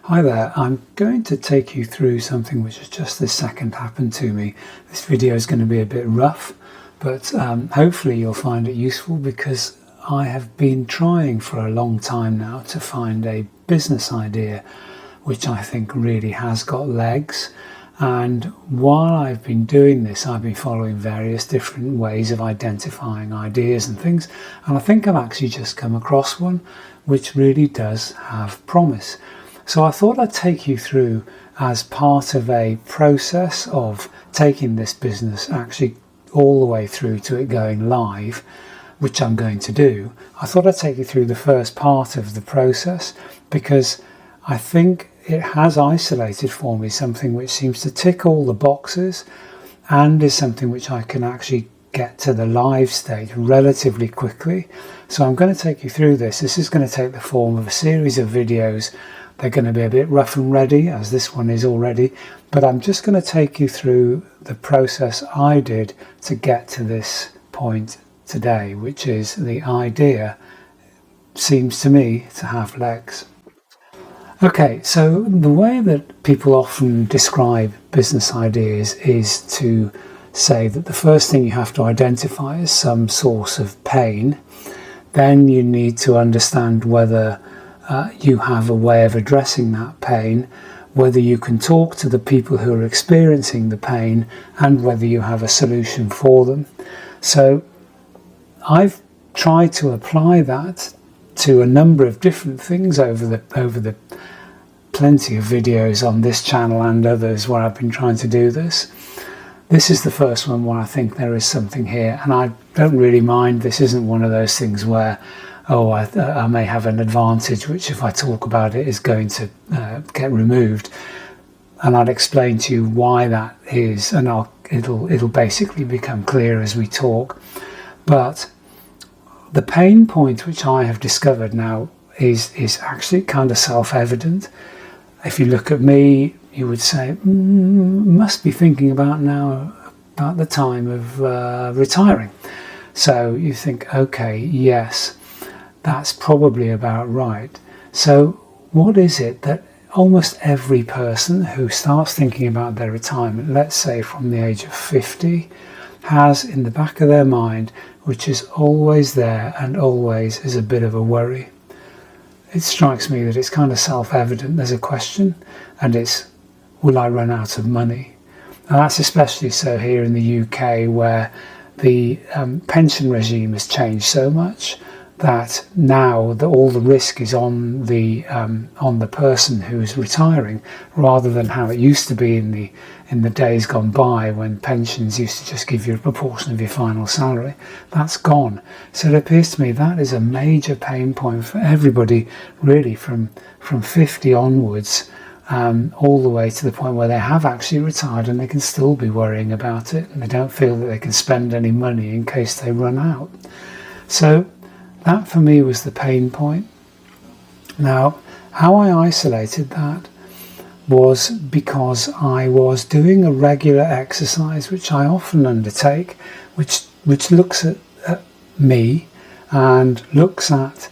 Hi there, I'm going to take you through something which has just this second happened to me. This video is going to be a bit rough, but hopefully you'll find it useful because I have been trying for a long time now to find a business idea which I think really has got legs. And while I've been doing this, I've been following various different ways of identifying ideas and things, and I think I've actually just come across one which really does have promise. So I thought I'd take you through, as part of a process of taking this business actually all the way through to it going live, which I'm going to do. I thought I'd take you through the first part of the process because I think it has isolated for me something which seems to tick all the boxes and is something which I can actually get to the live state relatively quickly. So I'm going to take you through this. This is going to take the form of a series of videos. They're going to be a bit rough and ready, as this one is already, but I'm just going to take you through the process I did to get to this point today, which is the idea seems to me to have legs. Okay, so the way that people often describe business ideas is to say that the first thing you have to identify is some source of pain. Then you need to understand whether you have a way of addressing that pain, whether you can talk to the people who are experiencing the pain, and whether you have a solution for them. So I've tried to apply that to a number of different things over the plenty of videos on this channel and others where I've been trying to do this. This is the first one where I think there is something here, and I don't really mind. This isn't one of those things where I may have an advantage which, if I talk about it, is going to get removed, and I'll explain to you why that is, and it'll basically become clear as we talk. But the pain point which I have discovered now is actually kind of self-evident. If you look at me, you would say, must be thinking about the time of retiring. So you think, okay, yes, that's probably about right. So what is it that almost every person who starts thinking about their retirement, let's say from the age of 50, has in the back of their mind, which is always there and always is a bit of a worry? It strikes me that it's kind of self-evident. There's a question, and it's, will I run out of money? And that's especially so here in the UK, where the pension regime has changed so much that now all the risk is on the person who is retiring, rather than how it used to be in the days gone by when pensions used to just give you a proportion of your final salary. That's gone. So it appears to me that is a major pain point for everybody, really, from 50 onwards, all the way to the point where they have actually retired and they can still be worrying about it, and they don't feel that they can spend any money in case they run out. So that for me was the pain point. Now, how I isolated that was because I was doing a regular exercise which I often undertake, which looks at me and looks at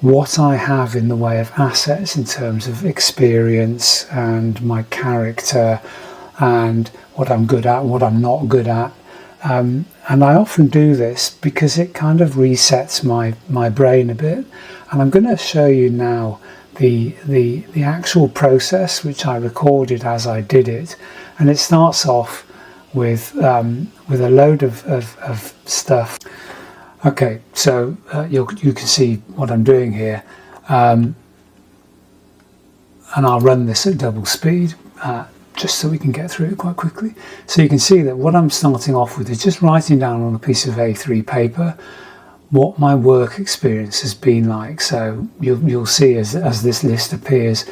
what I have in the way of assets in terms of experience and my character and what I'm good at, what I'm not good at. And I often do this because it kind of resets my brain a bit. And I'm going to show you now the actual process which I recorded as I did it. And it starts off with a load of stuff. Okay, so you can see what I'm doing here. And I'll run this at double speed, just so we can get through it quite quickly. So you can see that what I'm starting off with is just writing down on a piece of A3 paper what my work experience has been like. So you'll see as this list appears,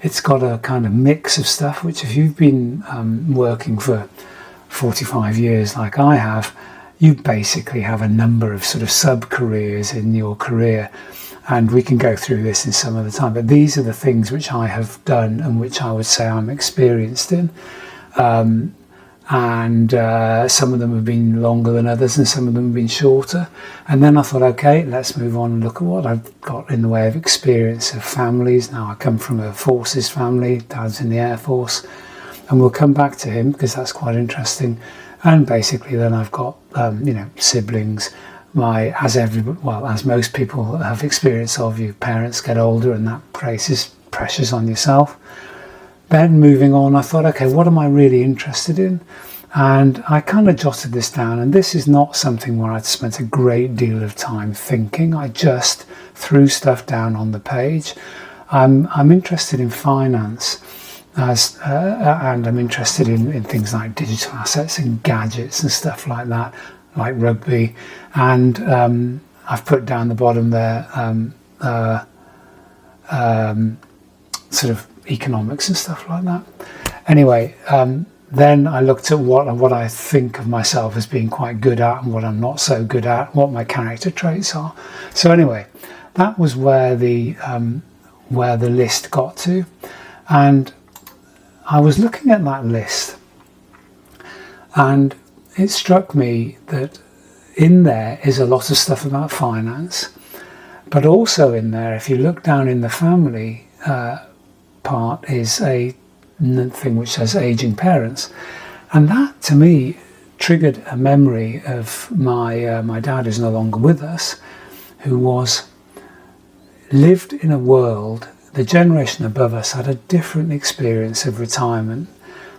it's got a kind of mix of stuff, which if you've been working for 45 years like I have, you basically have a number of sort of sub-careers in your career. And we can go through this in some other time, but these are the things which I have done and which I would say I'm experienced in. and some of them have been longer than others and some of them have been shorter. And then I thought, okay, let's move on and look at what I've got in the way of experience of families. Now I come from a forces family, Dad's in the Air Force, and we'll come back to him because that's quite interesting. And basically then I've got siblings. As most people have experience of, your parents get older and that places pressures on yourself. Then moving on, I thought, okay, what am I really interested in? And I kind of jotted this down, and this is not something where I'd spent a great deal of time thinking. I just threw stuff down on the page. I'm interested in finance, and I'm interested in things like digital assets and gadgets and stuff like that, like rugby. And I've put down the bottom there sort of economics and stuff like that. Anyway, then I looked at what I think of myself as being quite good at and what I'm not so good at, what my character traits are. So anyway, that was where the list got to, and I was looking at that list, and it struck me that in there is a lot of stuff about finance, but also in there, if you look down in the family part, is a thing which says aging parents, and that to me triggered a memory of my dad, who's no longer with us, who lived in a world. The generation above us had a different experience of retirement.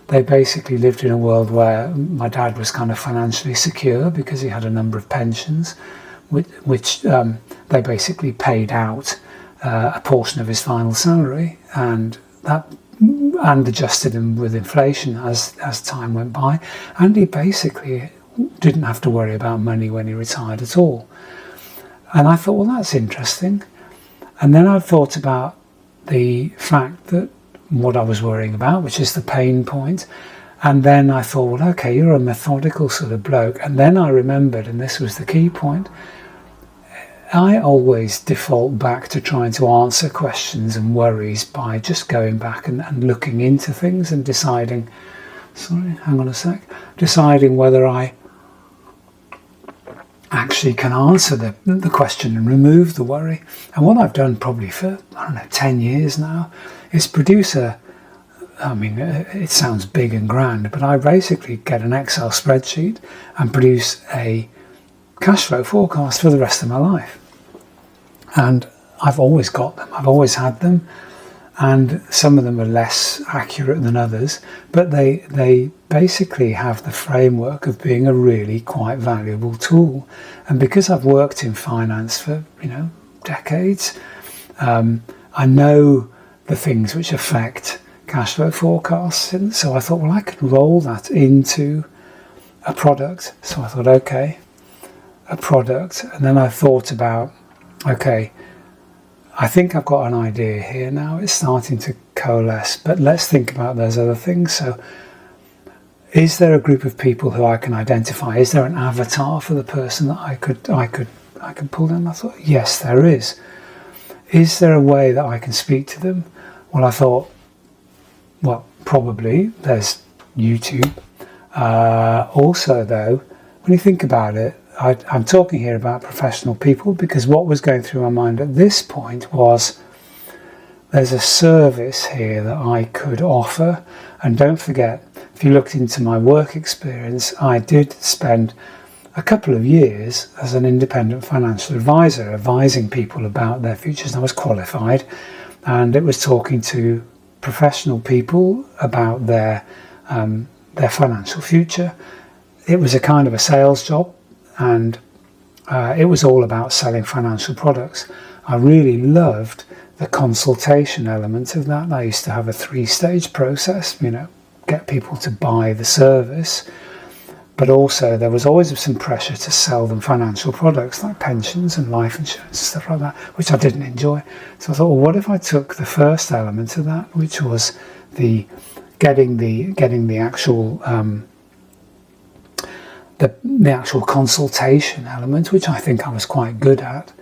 They basically lived in a world where my dad was kind of financially secure because he had a number of pensions, which they basically paid out a portion of his final salary, and adjusted him with inflation as time went by, and he basically didn't have to worry about money when he retired at all. And I thought, well, that's interesting. And then I thought about the fact that what I was worrying about, which is the pain point. And then I thought, well, okay, you're a methodical sort of bloke. And then I remembered, and this was the key point, I always default back to trying to answer questions and worries by just going back and looking into things and deciding whether I actually can answer the question and remove the worry. And what I've done probably for, 10 years now is produce it sounds big and grand, but I basically get an Excel spreadsheet and produce a cash flow forecast for the rest of my life. And I've always got them, I've always had them, and some of them are less accurate than others, but they basically have the framework of being a really quite valuable tool. And because I've worked in finance for decades, I know the things which affect cash flow forecasts, and so I thought, well, I could roll that into a product. So I thought, okay, a product. And then I thought about, okay, I think I've got an idea here now. It's starting to coalesce, but let's think about those other things. So is there a group of people who I can identify? Is there an avatar for the person that I could pull down? I thought, yes, there is. Is there a way that I can speak to them? Well, I thought, well, probably there's YouTube. Also, though, when you think about it, I'm talking here about professional people because what was going through my mind at this point was there's a service here that I could offer. And don't forget, if you looked into my work experience, I did spend a couple of years as an independent financial advisor, advising people about their futures. I was qualified, and it was talking to professional people about their financial future. It was a kind of a sales job, and it was all about selling financial products. I really loved the consultation element of that. I used to have a 3-stage process, get people to buy the service, but also there was always some pressure to sell them financial products like pensions and life insurance and stuff like that, which I didn't enjoy. So I thought, well, what if I took the first element of that, which was the getting the actual the actual consultation element, which I think I was quite good at,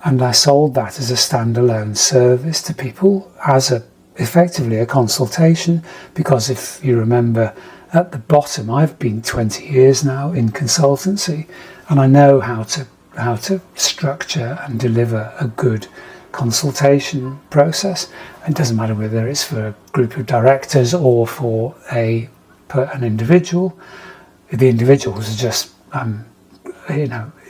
and I sold that as a standalone service to people as effectively a consultation, because if you remember, at the bottom, I've been 20 years now in consultancy, and I know how to structure and deliver a good consultation process. It doesn't matter whether it's for a group of directors or for an individual. The individuals are just the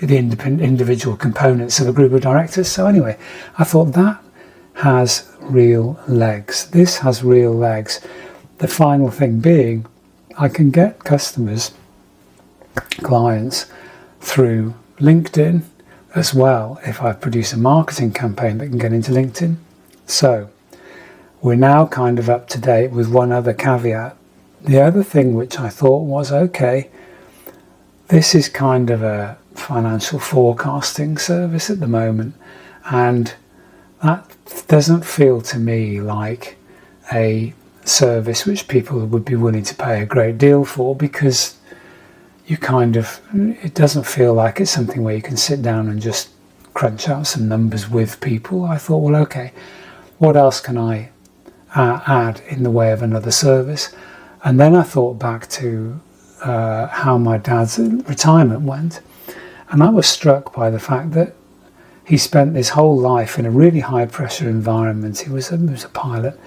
individual components of a group of directors. So anyway, I thought that has real legs. This has real legs. The final thing being, I can get customers, clients, through LinkedIn as well if I produce a marketing campaign that can get into LinkedIn. So we're now kind of up to date with one other caveat. The other thing which I thought was, okay, this is kind of a financial forecasting service at the moment, and that doesn't feel to me like a service which people would be willing to pay a great deal for, because it doesn't feel like it's something where you can sit down and just crunch out some numbers with people. I thought, well, okay, what else can I add in the way of another service? And then I thought back to how my dad's retirement went, and I was struck by the fact that he spent his whole life in a really high pressure environment. He was a pilot.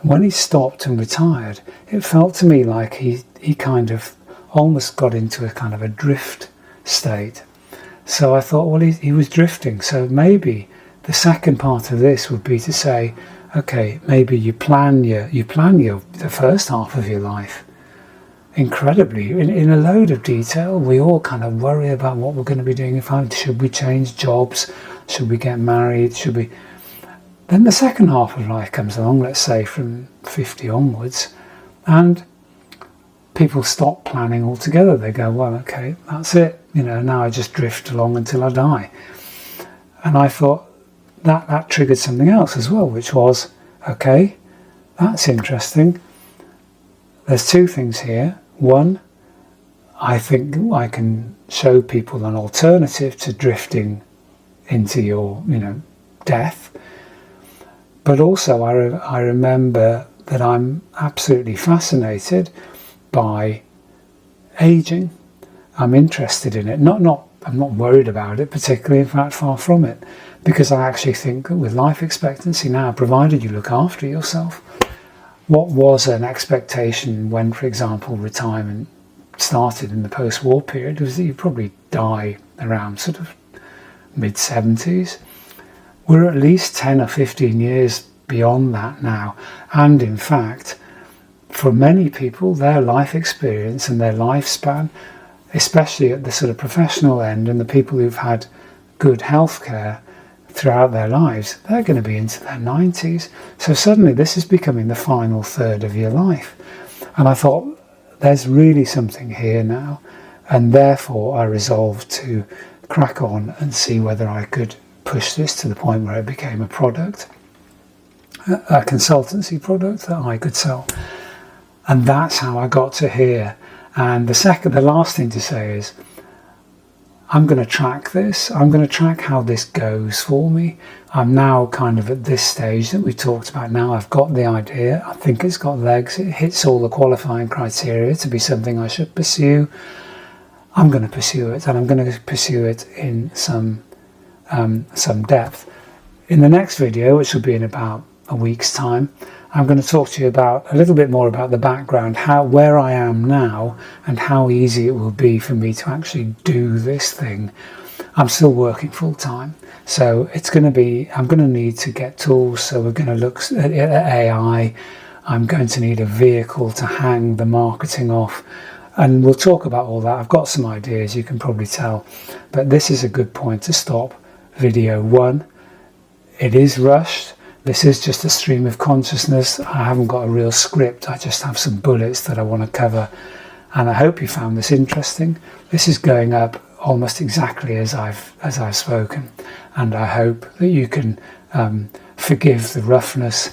When he stopped and retired, it felt to me like he kind of almost got into a kind of a drift state. So I thought, well, he was drifting. So maybe the second part of this would be to say, okay, maybe you plan the first half of your life incredibly in a load of detail. We all kind of worry about what we're going to be doing. Should we change jobs? Should we get married? Then the second half of life comes along, let's say from 50 onwards, and people stop planning altogether. They go, well, okay, that's it. Now I just drift along until I die. And I thought that triggered something else as well, which was, okay, that's interesting. There's two things here. One, I think I can show people an alternative to drifting into your, death. But also I remember that I'm absolutely fascinated by aging. I'm interested in it. I'm not worried about it particularly, in fact, far from it, because I actually think that with life expectancy now, provided you look after yourself, what was an expectation when, for example, retirement started in the post-war period was that you'd probably die around sort of mid-70s. We're at least 10 or 15 years beyond that now. And in fact, for many people, their life experience and their lifespan, especially at the sort of professional end and the people who've had good health care throughout their lives, they're going to be into their 90s. So suddenly this is becoming the final third of your life. And I thought, there's really something here now. And therefore I resolved to crack on and see whether I could push this to the point where it became a product, a consultancy product that I could sell. And that's how I got to here. And the last thing to say is, I'm going to track this. I'm going to track how this goes for me. I'm now kind of at this stage that we talked about now. I've got the idea. I think it's got legs. It hits all the qualifying criteria to be something I should pursue. I'm going to pursue it, and I'm going to pursue it in some depth. In the next video, which will be in about a week's time, I'm going to talk to you about a little bit more about the background, where I am now and how easy it will be for me to actually do this thing. I'm still working full time, so I'm going to need to get tools. So we're going to look at AI. I'm going to need a vehicle to hang the marketing off, and we'll talk about all that. I've got some ideas, you can probably tell, but this is a good point to stop video 1. It is rushed. This is just a stream of consciousnness. I haven't got a real script. I just have some bullets that I want to cover. And I hope you found this interesting. This is going up almost exactly as I've spoken. And I hope that you can forgive the roughness